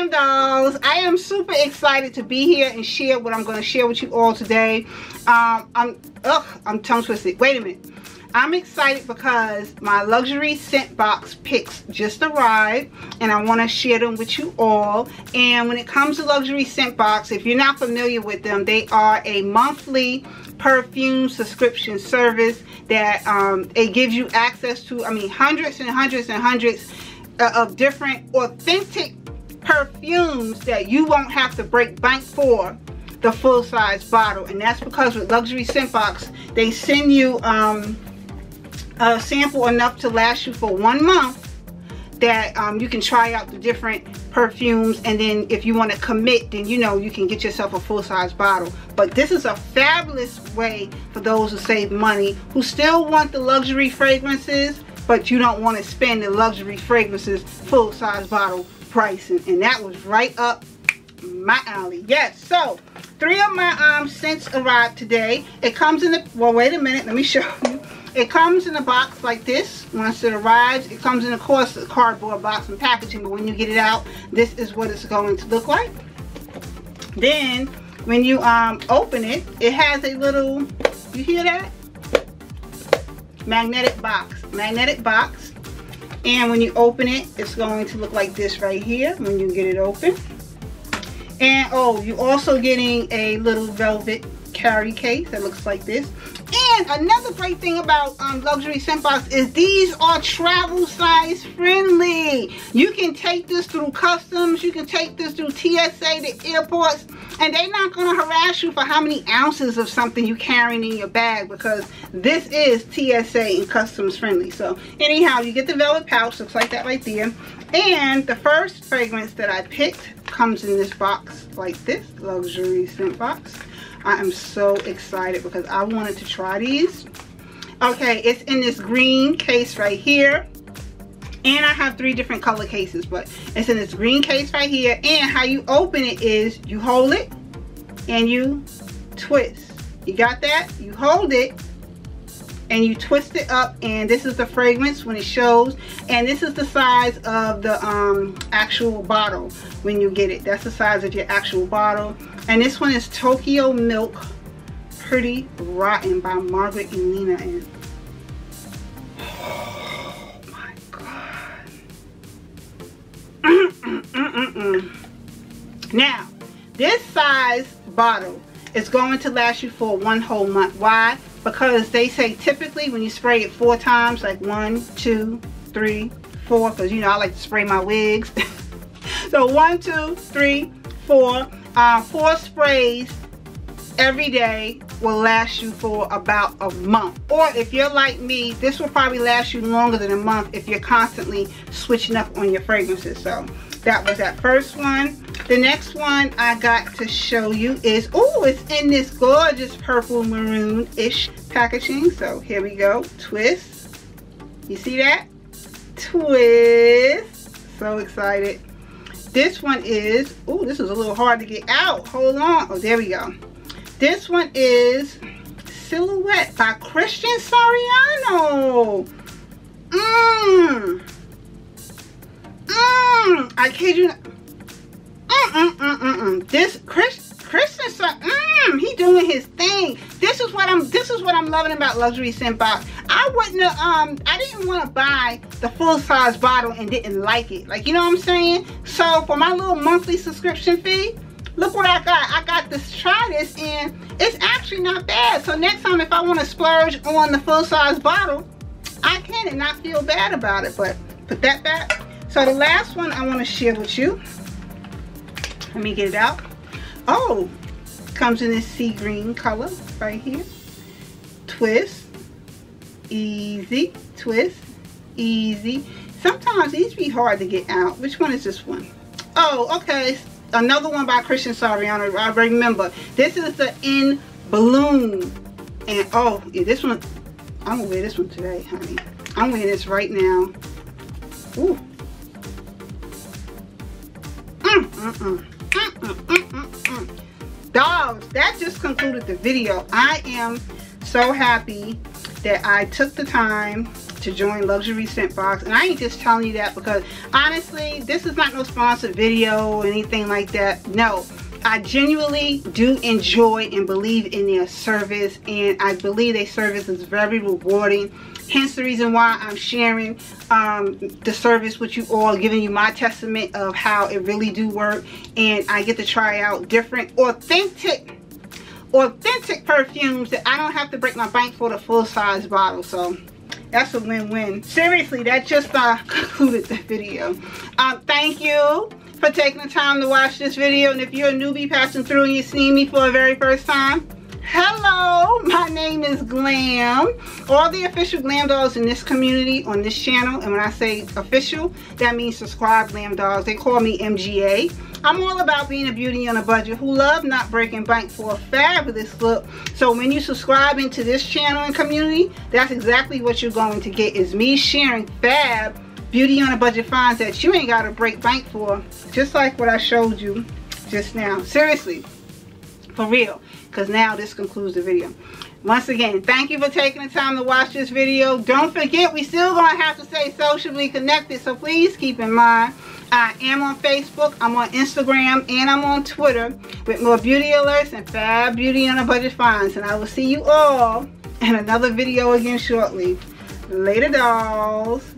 Dolls, I am super excited to be here and share what I'm going to share with you all today. I'm tongue twisted. Wait a minute. I'm excited because my luxury scent box picks just arrived and I want to share them with you all. And when it comes to luxury scent box, if you're not familiar with them, they are a monthly perfume subscription service that it gives you access to, I mean, hundreds and hundreds and hundreds of different authentic perfumes that you won't have to break bank for the full-size bottle. And that's because with luxury scent box, they send you a sample enough to last you for 1 month that you can try out the different perfumes, and then if you want to commit, then you know you can get yourself a full-size bottle. But this is a fabulous way for those who save money, who still want the luxury fragrances, but you don't want to spend the luxury fragrances full-size bottle price. And that was right up my alley. Yes, so 3 of my scents arrived today. It comes in the, well, wait a minute, let me show you. It comes in a box like this. Once it arrives, it comes in, of course, a cardboard box and packaging, but when you get it out, this is what it's going to look like. Then when you open it, it has a little, you hear that? Magnetic box. And when you open it, it's going to look like this right here when you get it open. And oh, you're also getting a little velvet carry case that looks like this. And another great thing about luxury scent box is these are travel size friendly. You can take this through customs, you can take this through TSA, the airports, and they're not going to harass you for how many ounces of something you're carrying in your bag, because this is TSA and customs friendly. So anyhow, you get the velvet pouch, looks like that right there. And the first fragrance that I picked comes in this box like this, luxury scent box. I am so excited because I wanted to try these. Okay, it's in this green case right here. And I have 3 different color cases, but it's in this green case right here. And how you open it is you hold it and you twist. You got that? You hold it and you twist it up, and this is the fragrance when it shows. And this is the size of the actual bottle when you get it. That's the size of your actual bottle. And this one is Tokyo Milk Pretty Rotten by Margot Elena. And oh my God. Now, this size bottle is going to last you for 1 whole month. Why? Because they say typically when you spray it 4 times, like 1, 2, 3, 4, because you know I like to spray my wigs. So 1, 2, 3, 4. 4 sprays every day will last you for about a month. Or if you're like me, this will probably last you longer than a month if you're constantly switching up on your fragrances. So that was that first one. The next one I got to show you is, oh, it's in this gorgeous purple maroon-ish packaging. So here we go. Twist. You see that? Twist. So excited. This one is, oh, this is a little hard to get out. Hold on. Oh, there we go. This one is Silhouette by Christian Siriano. I kid you not. This Christian Siriano, he doing his thing. This is what I'm loving about luxury scent box. I wouldn't have, I didn't want to buy the full-size bottle and didn't like it. Like, you know what I'm saying? So for my little monthly subscription fee, look what I got. I got to try this, and it's actually not bad. So next time if I want to splurge on the full-size bottle, I can and not feel bad about it. But put that back. So the last one I want to share with you. Let me get it out. Oh, comes in this sea green color right here. Twist. Easy. Twist. Easy. Sometimes these be hard to get out. Which one is this one? Oh, okay. Another one by Christian Siriano. I remember. This is the In Bloom. And oh, yeah, this one. I'm gonna wear this one today, honey. I'm wearing this right now. Ooh. Dogs, that just concluded the video. I am so happy that I took the time to join Luxury Scent Box. And I ain't just telling you that because honestly, this is not no sponsored video or anything like that. No, I genuinely do enjoy and believe in their service, and I believe their service is very rewarding. Hence the reason why I'm sharing the service with you all, giving you my testament of how it really do work. And I get to try out different authentic perfumes that I don't have to break my bank for the full-size bottle. So that's a win-win. Seriously, that just concluded the video. Thank you for taking the time to watch this video. And if you're a newbie passing through and you're seeing me for the very first time, hello, my name is Glam. All the official Glam Dolls in this community on this channel, and when I say official, that means subscribe Glam Dolls. They call me MGA. I'm all about being a beauty on a budget who love not breaking bank for a fabulous look. So when you subscribe into this channel and community, that's exactly what you're going to get, is me sharing fab beauty on a budget finds that you ain't got to break bank for, just like what I showed you just now. Seriously, for real, because now this concludes the video. Once again, thank you for taking the time to watch this video. Don't forget, we still gonna have to stay socially connected, so please keep in mind, I am on Facebook, I'm on Instagram, and I'm on Twitter with more beauty alerts and fab beauty on a budget finds. And I will see you all in another video again shortly. Later, dolls.